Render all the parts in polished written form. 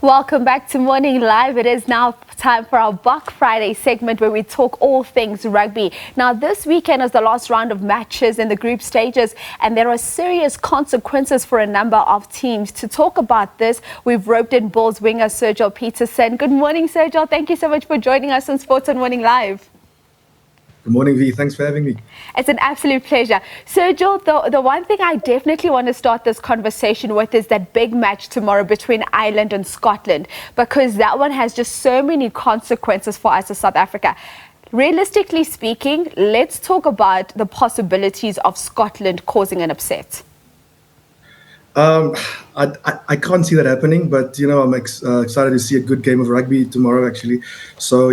Welcome back to Morning Live. It is now time for our Buck Friday segment where we talk all things rugby. Now, this weekend is the last round of matches in the group stages, and there are serious consequences for a number of teams. To talk about this, we've roped in Bulls winger Sergeal Petersen. Good morning, Sergeal. Thank you so much for joining us on Sports on Morning Live. Good morning, V. Thanks for having me. It's an absolute pleasure. Sergeal, the one thing I definitely want to start this conversation with is that big match tomorrow between Ireland and Scotland, because that one has just so many consequences for us as South Africa. Realistically speaking, let's talk about the possibilities of Scotland causing an upset. I can't see that happening, but, I'm excited to see a good game of rugby tomorrow, actually. So,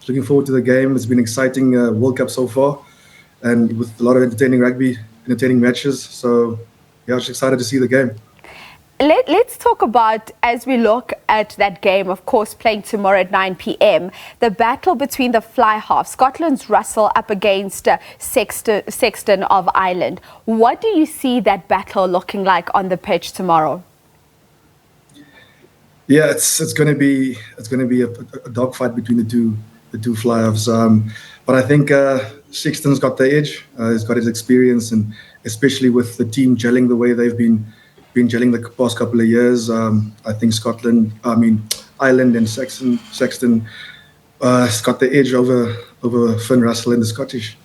looking forward to the game. It's been exciting World Cup so far, and with a lot of entertaining matches. So, just excited to see the game. Let's talk about, as we look at that game, of course, playing tomorrow at 9 p.m., the battle between the fly half, Scotland's Russell up against Sexton of Ireland. What do you see that battle looking like on the pitch tomorrow? Yeah, it's going to be a dogfight between the two fly halves. But I think Sexton's got the edge. He's got his experience, and especially with the team gelling the way they've been gelling the past couple of years. I think Ireland and Sexton has got the edge over Finn Russell and the Scottish.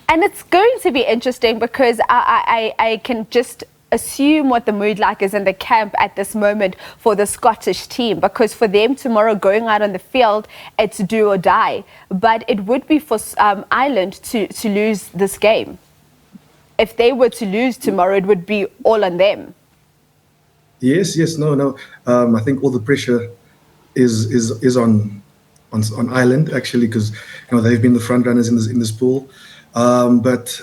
And it's going to be interesting because I can just assume what the mood like is in the camp at this moment for the Scottish team, because for them tomorrow going out on the field, it's do or die. But it would be for Ireland to lose this game. If they were to lose tomorrow, it would be all on them. Yes, no. I think all the pressure is on Ireland, actually, because they've been the front runners in this pool. But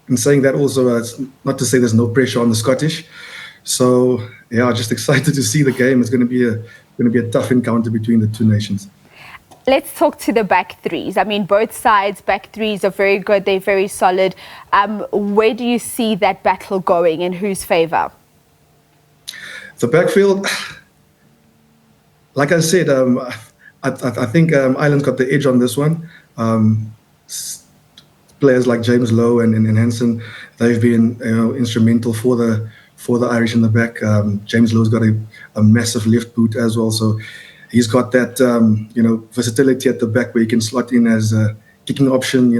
in saying that, also, it's not to say there's no pressure on the Scottish. So just excited to see the game. It's going to be a tough encounter between the two nations. Let's talk to the back threes. I mean, both sides' back threes are very good. They're very solid. Where do you see that battle going? In whose favour? The backfield, like I said, I think Ireland's got the edge on this one. Players like James Lowe and Hansen, they've been instrumental for the Irish in the back. James Lowe's got a massive left boot as well, so he's got that versatility at the back where he can slot in as a kicking option.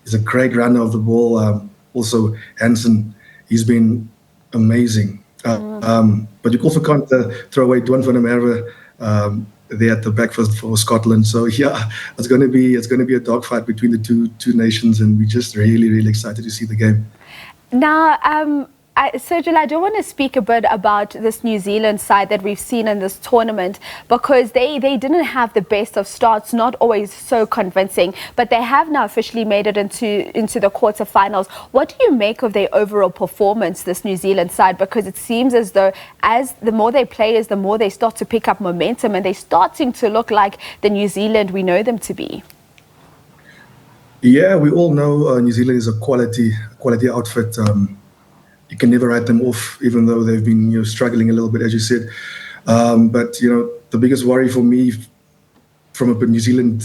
He's a great runner of the ball. Also, Hansen, he's been amazing. But you also can't throw away Duan van der Merwe there at the back for Scotland. So it's going to be a dogfight between the two nations, and we're just really, really excited to see the game. Now, Sergeal, I do want to speak a bit about this New Zealand side that we've seen in this tournament, because they didn't have the best of starts, not always so convincing, but they have now officially made it into the quarterfinals. What do you make of their overall performance, this New Zealand side? Because it seems as though the more they play, the more they start to pick up momentum, and they're starting to look like the New Zealand we know them to be. Yeah, we all know New Zealand is a quality outfit. You can never write them off, even though they've been struggling a little bit, as you said. But the biggest worry for me from a New Zealand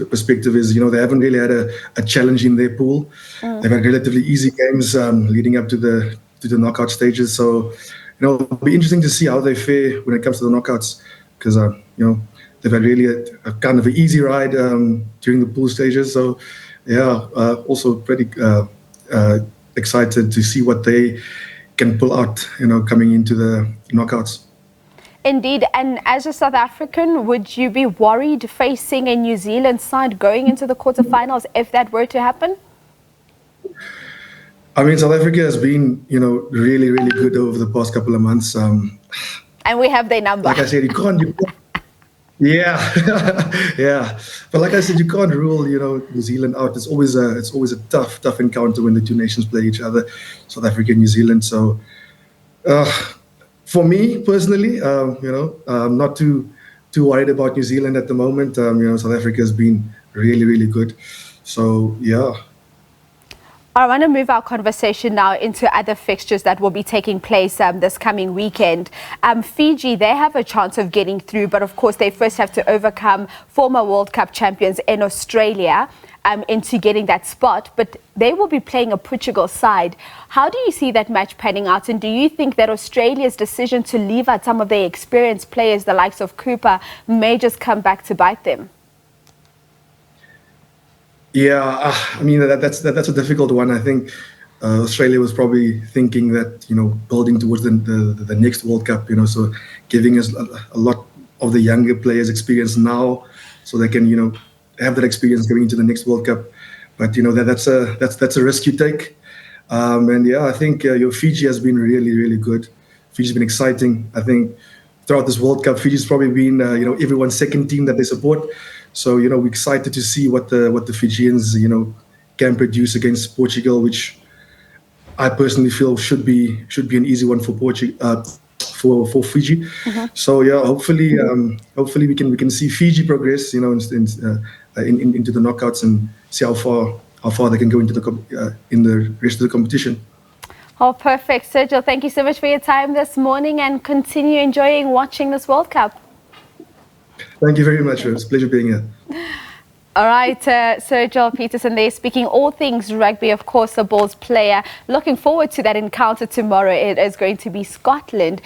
perspective is they haven't really had a challenge in their pool. They've had relatively easy games leading up to the knockout stages. So it'll be interesting to see how they fare when it comes to the knockouts, because they've had really a kind of an easy ride during the pool stages. So also pretty excited to see what they can pull out, coming into the knockouts. Indeed. And as a South African, would you be worried facing a New Zealand side going into the quarterfinals if that were to happen? I mean, South Africa has been, really, really good over the past couple of months. And we have their number. Like I said, you can't. Yeah. But like I said, you can't rule, New Zealand out. It's always a tough encounter when the two nations play each other, South Africa and New Zealand. So, for me personally, I'm not too worried about New Zealand at the moment. South Africa has been really, really good. So, I want to move our conversation now into other fixtures that will be taking place this coming weekend. Fiji, they have a chance of getting through, but of course they first have to overcome former World Cup champions in Australia into getting that spot. But they will be playing a Portugal side. How do you see that match panning out? And do you think that Australia's decision to leave out some of their experienced players, the likes of Cooper, may just come back to bite them? Yeah, I mean that's a difficult one. I think Australia was probably thinking that building towards the next World Cup, so giving us a lot of the younger players experience now, so they can have that experience going into the next World Cup. But that's a risk you take. And yeah, I think Fiji has been really good. Fiji's been exciting. I think throughout this World Cup, Fiji's probably been everyone's second team that they support. So we're excited to see what the Fijians can produce against Portugal, which I personally feel should be an easy one for for Fiji. Mm-hmm. So yeah, hopefully we can see Fiji progress into the knockouts and see how far they can go into in the rest of the competition. Oh, perfect. Sergeal, thank you so much for your time this morning, and continue enjoying watching this World Cup. Thank you very much. It was a pleasure being here. All right, Sergeal Petersen there, speaking all things rugby, of course, a Bulls player. Looking forward to that encounter tomorrow. It is going to be Scotland.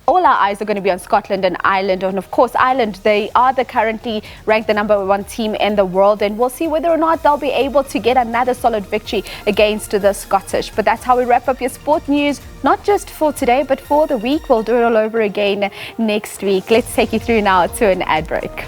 All our eyes are going to be on Scotland and Ireland. And of course, Ireland, they are currently ranked the #1 team in the world. And we'll see whether or not they'll be able to get another solid victory against the Scottish. But that's how we wrap up your sport news, not just for today, but for the week. We'll do it all over again next week. Let's take you through now to an ad break.